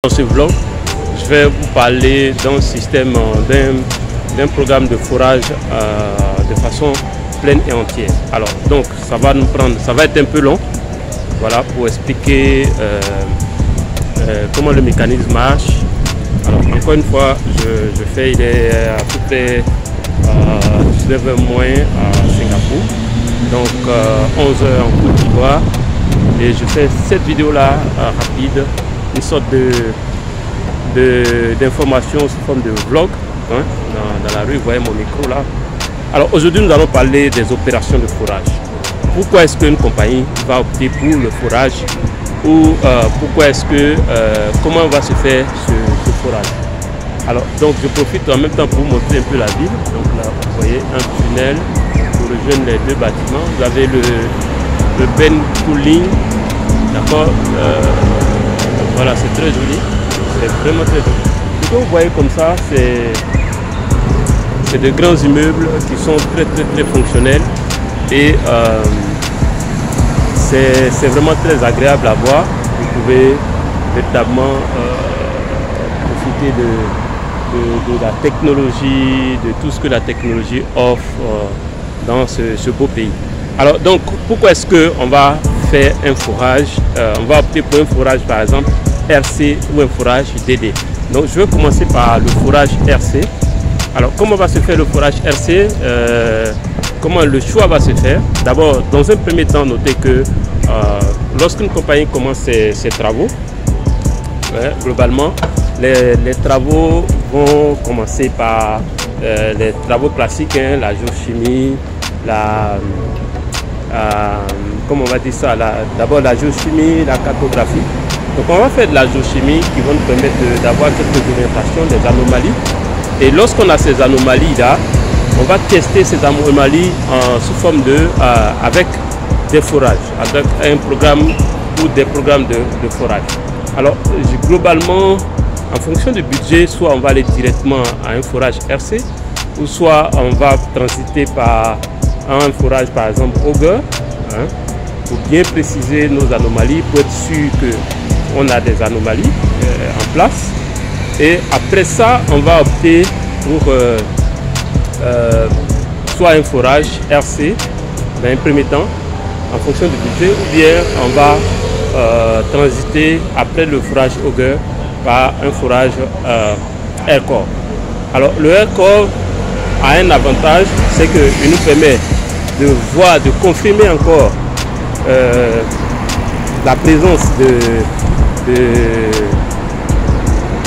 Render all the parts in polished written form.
Dans ce vlog, je vais vous parler d'un système, d'un programme de forage de façon pleine et entière. Alors, donc, ça va être un peu long, voilà, pour expliquer comment le mécanisme marche. Alors, encore une fois, il est à peu près 19h moins à Singapour, donc 11h en Côte d'Ivoire, et je fais cette vidéo là rapide, une sorte d'information sous forme de vlog, hein, dans la rue. Vous voyez mon micro là. Alors aujourd'hui nous allons parler des opérations de forage. Pourquoi est-ce qu'une compagnie va opter pour le forage, ou pourquoi est-ce que comment va se faire ce forage. Alors donc je profite en même temps pour vous montrer un peu la ville. Donc là vous voyez un tunnel pour rejoindre les deux bâtiments. Vous avez le Ben Cooling, d'accord. Voilà, c'est très joli, c'est vraiment très joli. Ce que vous voyez comme ça, c'est de grands immeubles qui sont très fonctionnels, et c'est vraiment très agréable à voir. Vous pouvez véritablement profiter de la technologie, de tout ce que la technologie offre dans ce beau pays. Alors donc, pourquoi est-ce qu'on va faire un forage, on va opter pour un forage par exemple RC ou un forage DD. Donc je vais commencer par le forage RC. Alors comment va se faire le forage RC, comment le choix va se faire? D'abord, dans un premier temps, notez que lorsqu'une compagnie commence ses travaux, globalement les travaux vont commencer par les travaux classiques, hein, la géochimie, comment on va dire ça, d'abord la géochimie, la cartographie. Donc on va faire de la géochimie qui va nous permettre d'avoir quelques orientations, des anomalies. Et lorsqu'on a ces anomalies là, on va tester ces anomalies sous forme avec des forages, avec un programme ou des programmes de forage. Alors globalement, en fonction du budget, soit on va aller directement à un forage RC, ou soit on va transiter par un forage par exemple Auger, hein, pour bien préciser nos anomalies, pour être sûr qu'on a des anomalies en place. Et après ça, on va opter pour soit un forage RC dans un premier temps, en fonction du budget, ou bien on va transiter après le forage Auger par un forage Aircore. Alors le Aircore a un avantage, c'est qu'il nous permet de voir, de confirmer encore la présence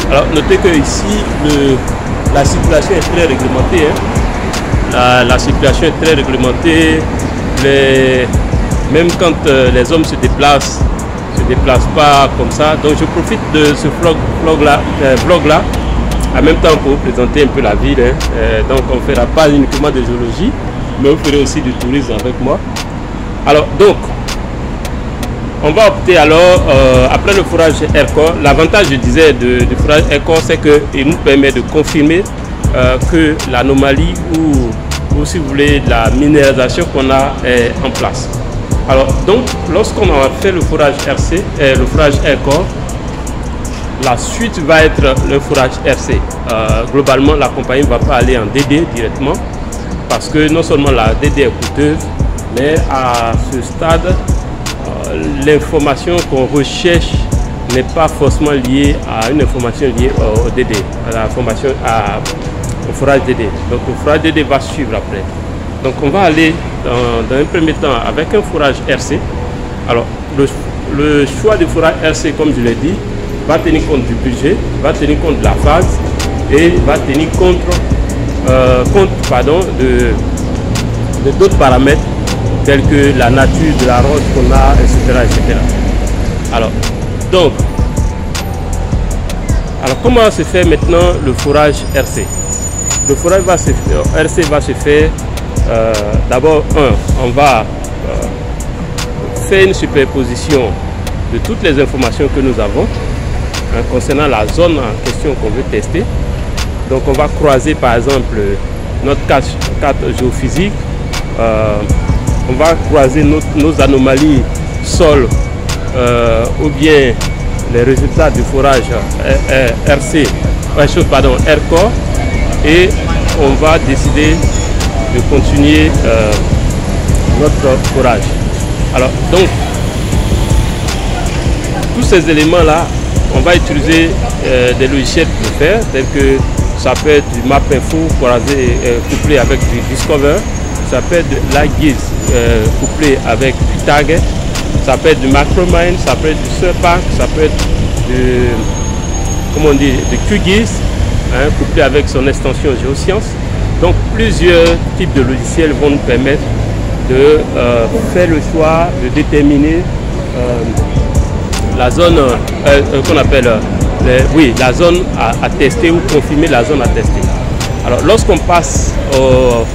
Alors notez que ici la circulation est très réglementée, hein. La circulation est très réglementée. Même quand les hommes se déplacent pas comme ça. Donc je profite de ce vlog là en même temps pour vous présenter un peu la ville, hein. Donc on ne fera pas uniquement de géologie, mais vous ferez aussi du tourisme avec moi. Alors donc on va opter alors, après le forage Aircore, l'avantage je disais du forage Aircore, c'est qu'il nous permet de confirmer que l'anomalie ou si vous voulez la minéralisation qu'on a est en place. Alors donc lorsqu'on a fait le forage RC, le forage Aircore, la suite va être le forage RC. Globalement la compagnie ne va pas aller en DD directement, parce que non seulement la DD est coûteuse, mais à ce stade l'information qu'on recherche n'est pas forcément liée à une information liée au DD, à la formation au forage DD. Donc le forage DD va suivre après. Donc on va aller dans un premier temps avec un forage RC. Alors le choix du forage RC, comme je l'ai dit, va tenir compte du budget, va tenir compte de la phase, et va tenir compte de d'autres paramètres tels que la nature de la roche qu'on a, etc. Alors comment se fait maintenant le forage RC? Le forage RC va se faire d'abord, on va faire une superposition de toutes les informations que nous avons, hein, concernant la zone en question qu'on veut tester. Donc on va croiser par exemple notre carte géophysique, on va croiser nos anomalies sol ou bien les résultats du forage RCOR et on va décider de continuer notre forage. Alors donc tous ces éléments là, on va utiliser des logiciels pour le faire, tels que ça peut être du MapInfo couplé avec du Discover, ça peut être de l'ArcGIS couplé avec du Target, ça peut être du MacroMine, ça peut être du SurPack, ça peut être du, comment on dit, de QGIS, couplé avec son extension Géosciences. Donc plusieurs types de logiciels vont nous permettre de faire le choix, de déterminer la zone qu'on appelle la zone à tester ou confirmer la zone à tester. Alors lorsqu'on passe on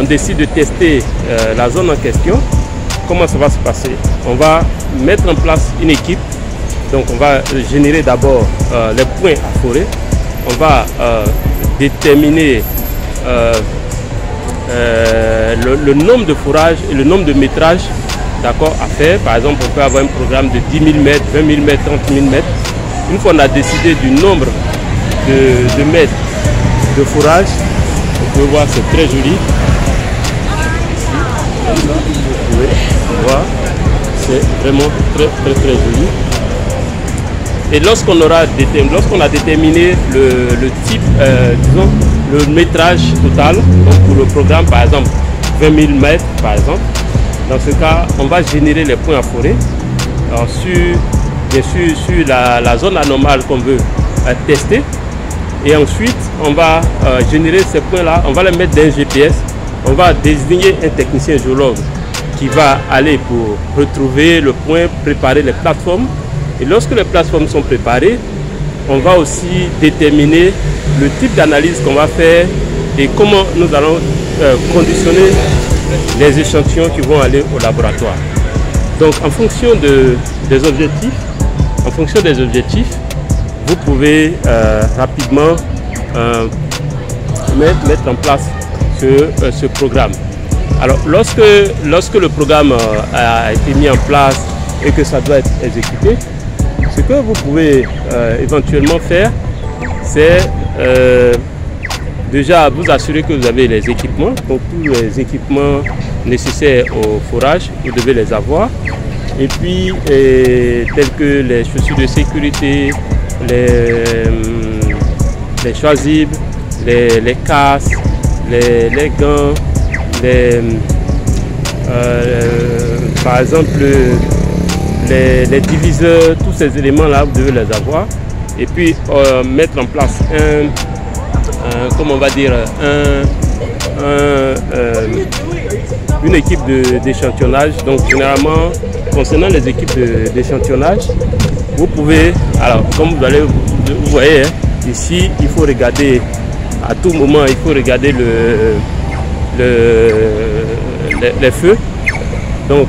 décide de tester la zone en question, comment ça va se passer? On va mettre en place une équipe, donc on va générer d'abord les points à forer, on va déterminer le nombre de forages et le nombre de métrages d'accord à faire. Par exemple, on peut avoir un programme de 10 000 mètres, 20 000 mètres, 30 000 mètres. Une fois on a décidé du nombre de mètres de forage, vous pouvez voir, c'est très joli. Ici, vous pouvez voir, c'est vraiment très joli. Et lorsqu'on a déterminé le type, disons, le métrage total, donc pour le programme par exemple 20 000 mètres par exemple, dans ce cas on va générer les points à forer bien sûr sur la zone anormale qu'on veut tester, et ensuite on va générer ces points là, on va les mettre dans un GPS, on va désigner un technicien géologue qui va aller pour retrouver le point, préparer les plateformes, et lorsque les plateformes sont préparées, on va aussi déterminer le type d'analyse qu'on va faire et comment nous allons conditionner les échantillons qui vont aller au laboratoire. Donc en fonction des objectifs, vous pouvez rapidement mettre en place ce programme. Alors lorsque le programme a été mis en place et que ça doit être exécuté, ce que vous pouvez éventuellement faire, c'est déjà vous assurer que vous avez les équipements. Donc tous les équipements nécessaires au forage, vous devez les avoir. Et puis tels que les chaussures de sécurité, les chasubles, les casques, les gants, par exemple les diviseurs, tous ces éléments là vous devez les avoir. Et puis mettre en place une équipe d'échantillonnage. Donc généralement concernant les équipes d'échantillonnage, vous pouvez, alors comme vous voyez ici, il faut regarder à tout moment, il faut regarder les feux. Donc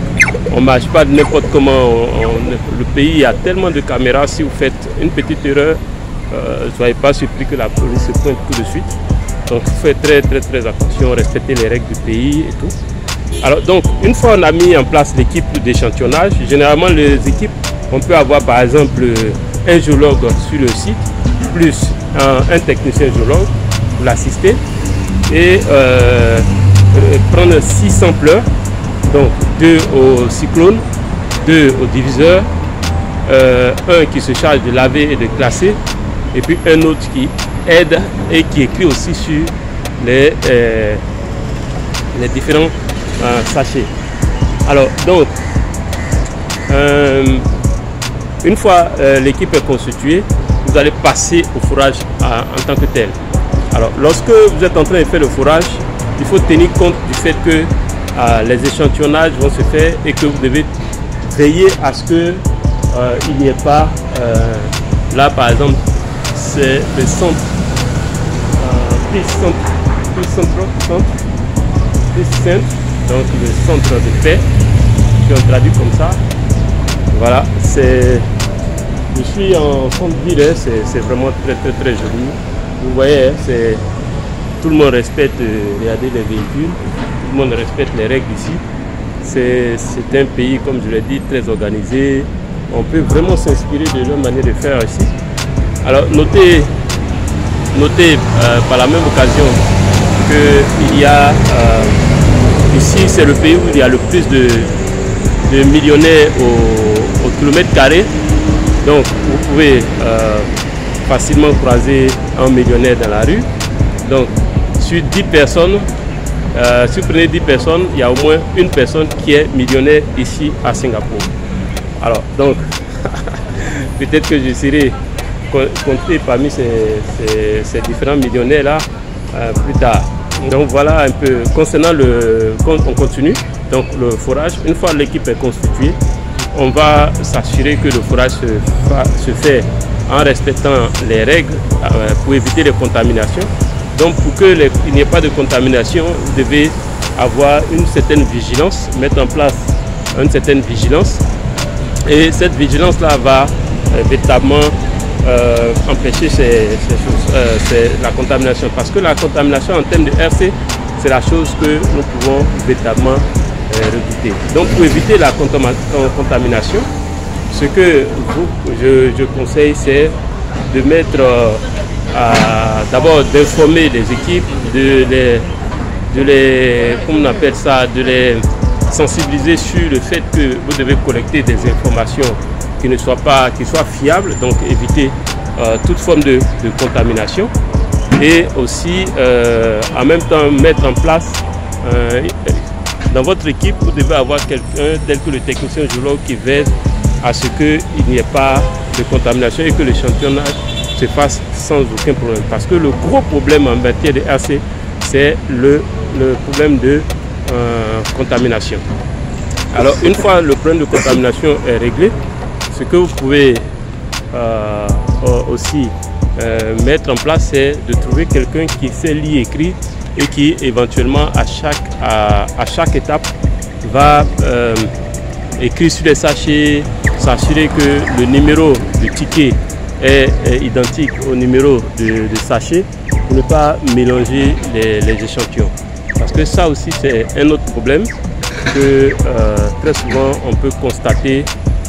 on ne marche pas n'importe comment. Le pays a tellement de caméras. Si vous faites une petite erreur, ne soyez pas surpris que la police se pointe tout de suite. Donc faites très attention, respectez les règles du pays et tout. Alors donc une fois on a mis en place l'équipe d'échantillonnage, généralement les équipes, on peut avoir par exemple un géologue sur le site, plus un technicien géologue pour l'assister, et prendre 6 sampleurs, donc 2 au cyclone, 2 au diviseur, un qui se charge de laver et de classer, et puis un autre qui aide et qui écrit aussi sur les différents sachets. Alors donc une fois l'équipe est constituée, vous allez passer au forage en tant que tel. Alors lorsque vous êtes en train de faire le forage, il faut tenir compte du fait que les échantillonnages vont se faire et que vous devez veiller à ce que il n'y ait pas là par exemple c'est le centre donc le centre de paix, si on traduit comme ça. Voilà, je suis en centre-ville, c'est vraiment très joli. Vous voyez, tout le monde respecte, regardez les véhicules, tout le monde respecte les règles ici. C'est un pays, comme je l'ai dit, très organisé. on peut vraiment s'inspirer de leur manière de faire ici. Alors notez par la même occasion qu'il y a ici, c'est le pays où il y a le plus de millionnaires au kilomètre carré. Donc vous pouvez facilement croiser un millionnaire dans la rue. Donc sur 10 personnes, si vous prenez 10 personnes, il y a au moins une personne qui est millionnaire ici à Singapour. Alors donc peut-être que je serai compté parmi ces différents millionnaires là plus tard. Donc voilà un peu concernant on continue donc le forage. Une fois l'équipe est constituée, on va s'assurer que le forage se fait en respectant les règles pour éviter les contaminations. Donc pour qu'il n'y ait pas de contamination, vous devez avoir une certaine vigilance, mettre en place une certaine vigilance. Et cette vigilance là va véritablement empêcher ces choses, la contamination. Parce que la contamination en termes de RC, c'est la chose que nous pouvons véritablement redouter. Donc pour éviter la contamination, ce que je conseille, c'est de mettre d'abord d'informer les équipes, comment on appelle ça, de les sensibiliser sur le fait que vous devez collecter des informations qui soient fiables, donc éviter toute forme de contamination, et aussi en même temps mettre en place dans votre équipe, vous devez avoir quelqu'un tel que le technicien géologue qui veille à ce qu'il n'y ait pas de contamination et que l'échantillonnage se fasse sans aucun problème. Parce que le gros problème en matière de RC, c'est le problème de contamination. Alors une fois le problème de contamination est réglé, ce que vous pouvez aussi mettre en place, c'est de trouver quelqu'un qui sait lire et écrire et qui éventuellement à chaque étape va écrire sur les sachets, s'assurer que le numéro du ticket est identique au numéro de sachet pour ne pas mélanger les échantillons. Parce que ça aussi c'est un autre problème que très souvent on peut constater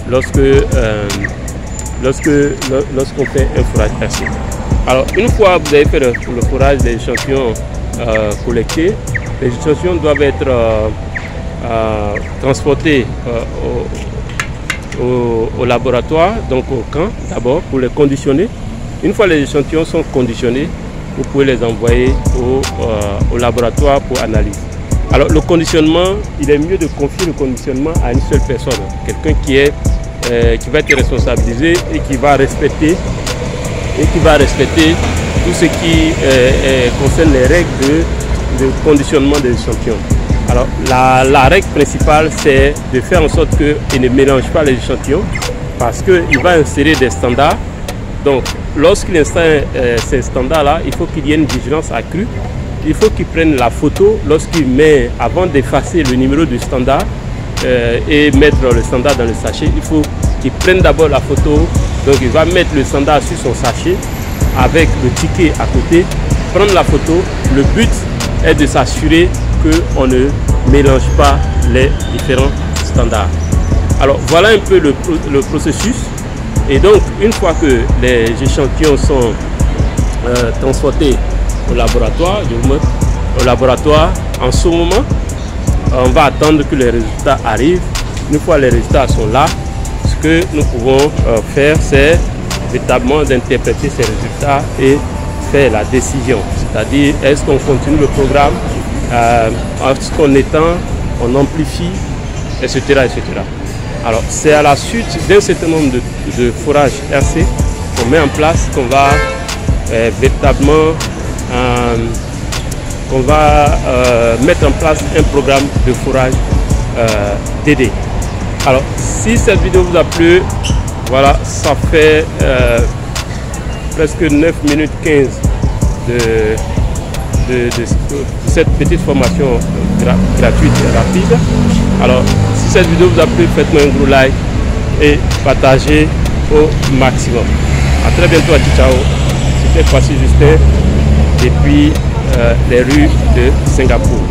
lorsqu'on fait un forage RC. Alors une fois que vous avez fait le forage des échantillons collectés, les échantillons doivent être transportés au laboratoire, donc au camp d'abord pour les conditionner. Une fois les échantillons sont conditionnés, vous pouvez les envoyer au laboratoire pour analyse. Alors le conditionnement, il est mieux de confier le conditionnement à une seule personne, quelqu'un qui va être responsabilisé et qui va respecter tout ce qui concerne les règles de conditionnement des échantillons. Alors la règle principale, c'est de faire en sorte qu'il ne mélange pas les échantillons, parce qu'il va insérer des standards. Donc lorsqu'il installe ces standards-là, il faut qu'il y ait une vigilance accrue. Il faut qu'il prenne la photo lorsqu'il met, avant d'effacer le numéro du standard et mettre le standard dans le sachet, il faut qu'il prenne d'abord la photo. Donc il va mettre le standard sur son sachet avec le ticket à côté, prendre la photo. Le but est de s'assurer qu'on ne mélange pas les différents standards. Alors voilà un peu le processus. Et donc une fois que les échantillons sont transportés au laboratoire, en ce moment, on va attendre que les résultats arrivent. Une fois les résultats sont là, ce que nous pouvons faire, c'est véritablement d'interpréter ces résultats et faire la décision. C'est-à-dire, est-ce qu'on continue le programme, est-ce qu'on étend, on amplifie, etc. etc. Alors, c'est à la suite d'un certain nombre de forages RC qu'on met en place qu'on va véritablement mettre en place un programme de forage DD. Alors, si cette vidéo vous a plu, voilà, ça fait presque 9 minutes 15 de cette petite formation gratuite et rapide. Alors, si cette vidéo vous a plu, faites-moi un gros like et partagez au maximum. A très bientôt, à ciao. C'était Kwasi Justin depuis les rues de Singapour.